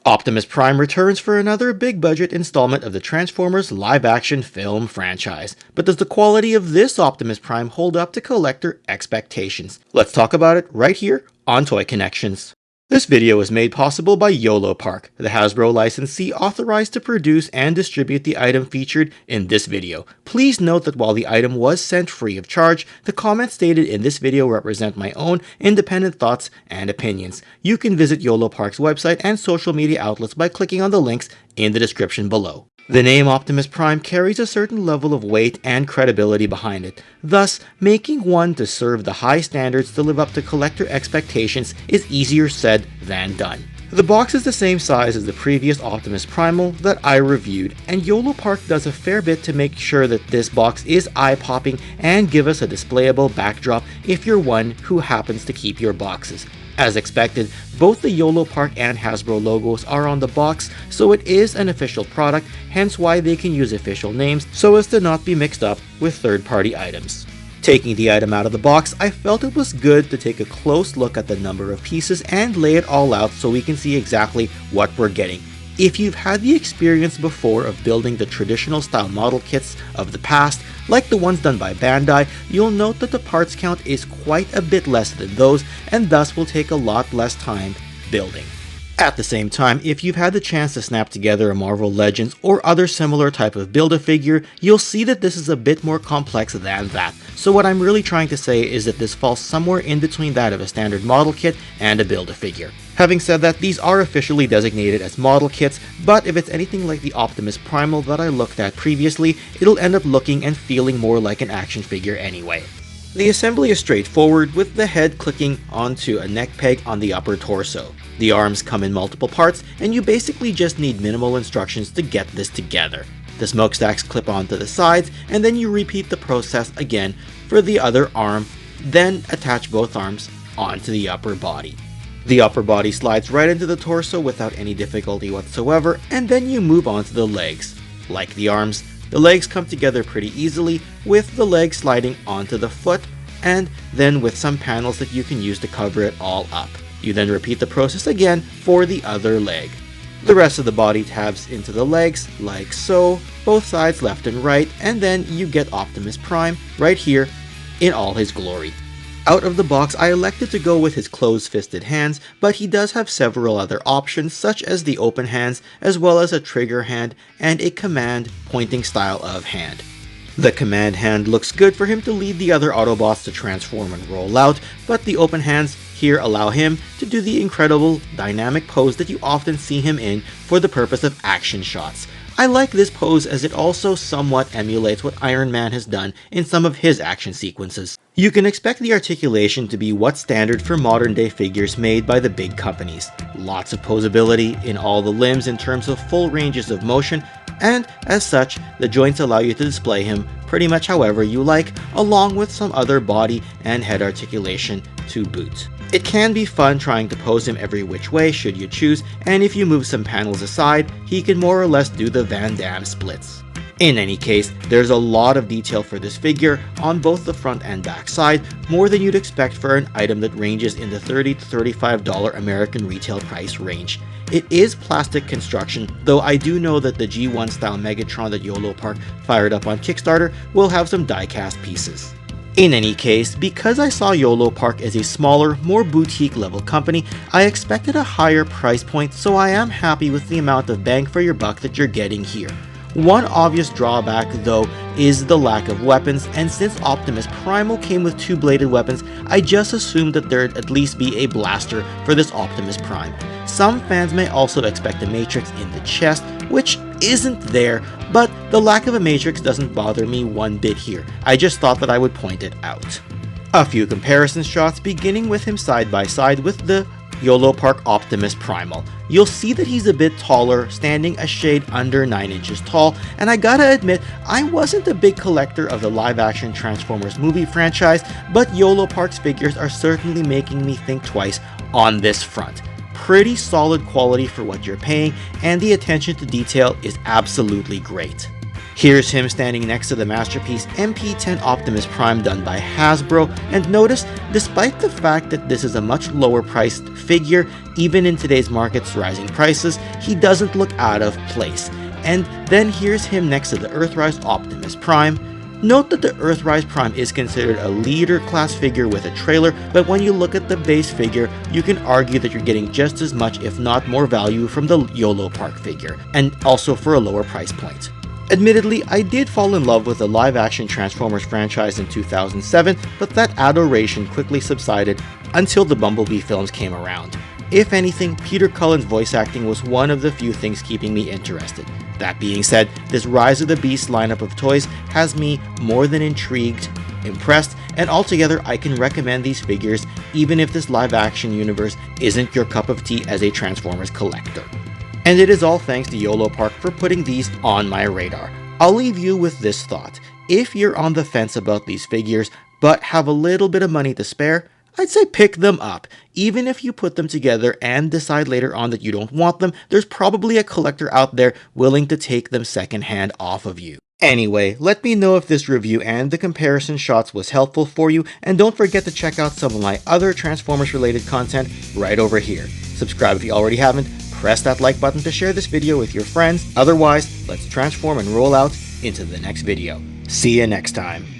Optimus Prime returns for another big-budget installment of the Transformers live-action film franchise. But does the quality of this Optimus Prime hold up to collector expectations? Let's talk about it right here on Toy Connections. This video was made possible by Yolopark, the Hasbro licensee authorized to produce and distribute the item featured in this video. Please note that while the item was sent free of charge, the comments stated in this video represent my own independent thoughts and opinions. You can visit Yolopark's website and social media outlets by clicking on the links in the description below. The name Optimus Prime carries a certain level of weight and credibility behind it, thus making one to serve the high standards to live up to collector expectations is easier said than done. The box is the same size as the previous Optimus Primal that I reviewed, and Yolopark does a fair bit to make sure that this box is eye-popping and give us a displayable backdrop if you're one who happens to keep your boxes. As expected, both the Yolopark and Hasbro logos are on the box, so it is an official product, hence why they can use official names so as to not be mixed up with third-party items. Taking the item out of the box, I felt it was good to take a close look at the number of pieces and lay it all out so we can see exactly what we're getting. If you've had the experience before of building the traditional style model kits of the past, like the ones done by Bandai, you'll note that the parts count is quite a bit less than those and thus will take a lot less time building. At the same time, if you've had the chance to snap together a Marvel Legends or other similar type of Build-A-Figure, you'll see that this is a bit more complex than that. So what I'm really trying to say is that this falls somewhere in between that of a standard model kit and a Build-A-Figure. Having said that, these are officially designated as model kits, but if it's anything like the Optimus Primal that I looked at previously, it'll end up looking and feeling more like an action figure anyway. The assembly is straightforward, with the head clicking onto a neck peg on the upper torso. The arms come in multiple parts, and you basically just need minimal instructions to get this together. The smokestacks clip onto the sides, and then you repeat the process again for the other arm, then attach both arms onto the upper body. The upper body slides right into the torso without any difficulty whatsoever, and then you move on to the legs. Like the arms, the legs come together pretty easily, with the leg sliding onto the foot, and then with some panels that you can use to cover it all up. You then repeat the process again for the other leg. The rest of the body tabs into the legs, like so, both sides left and right, and then you get Optimus Prime right here in all his glory. Out of the box, I elected to go with his closed-fisted hands, but he does have several other options such as the open hands, as well as a trigger hand and a command pointing style of hand. The command hand looks good for him to lead the other Autobots to transform and roll out, but the open hands here allow him to do the incredible dynamic pose that you often see him in for the purpose of action shots. I like this pose as it also somewhat emulates what Iron Man has done in some of his action sequences. You can expect the articulation to be what's standard for modern day figures made by the big companies. Lots of posability in all the limbs in terms of full ranges of motion, and as such, the joints allow you to display him pretty much however you like, along with some other body and head articulation to boot. It can be fun trying to pose him every which way should you choose, and if you move some panels aside, he can more or less do the Van Damme splits. In any case, there's a lot of detail for this figure on both the front and back side, more than you'd expect for an item that ranges in the $30 to $35 American retail price range. It is plastic construction, though I do know that the G1 style Megatron that Yolopark fired up on Kickstarter will have some die-cast pieces. In any case, because I saw Yolopark as a smaller, more boutique level company, I expected a higher price point, so I am happy with the amount of bang for your buck that you're getting here. One obvious drawback though is the lack of weapons, and since Optimus Primal came with two bladed weapons, I just assumed that there'd at least be a blaster for this Optimus Prime. Some fans may also expect a matrix in the chest, which isn't there, but the lack of a matrix doesn't bother me one bit here. I just thought that I would point it out. A few comparison shots, beginning with him side by side with the Yolopark Optimus Primal. You'll see that he's a bit taller, standing a shade under 9 inches tall, and I gotta admit, I wasn't a big collector of the live-action Transformers movie franchise, but Yolopark's figures are certainly making me think twice on this front. Pretty solid quality for what you're paying, and the attention to detail is absolutely great. Here's him standing next to the masterpiece MP10 Optimus Prime done by Hasbro, and notice, despite the fact that this is a much lower priced figure, even in today's market's rising prices, he doesn't look out of place. And then here's him next to the Earthrise Optimus Prime. Note that the Earthrise Prime is considered a leader class figure with a trailer, but when you look at the base figure, you can argue that you're getting just as much if not more value from the Yolopark figure, and also for a lower price point. Admittedly, I did fall in love with the live-action Transformers franchise in 2007, but that adoration quickly subsided until the Bumblebee films came around. If anything, Peter Cullen's voice acting was one of the few things keeping me interested. That being said, this Rise of the Beast lineup of toys has me more than intrigued, impressed, and altogether I can recommend these figures even if this live-action universe isn't your cup of tea as a Transformers collector. And it is all thanks to Yolopark for putting these on my radar. I'll leave you with this thought. If you're on the fence about these figures, but have a little bit of money to spare, I'd say pick them up. Even if you put them together and decide later on that you don't want them, there's probably a collector out there willing to take them secondhand off of you. Anyway, let me know if this review and the comparison shots was helpful for you, and don't forget to check out some of my other Transformers related content right over here. Subscribe if you already haven't, press that like button to share this video with your friends. Otherwise, let's transform and roll out into the next video. See you next time.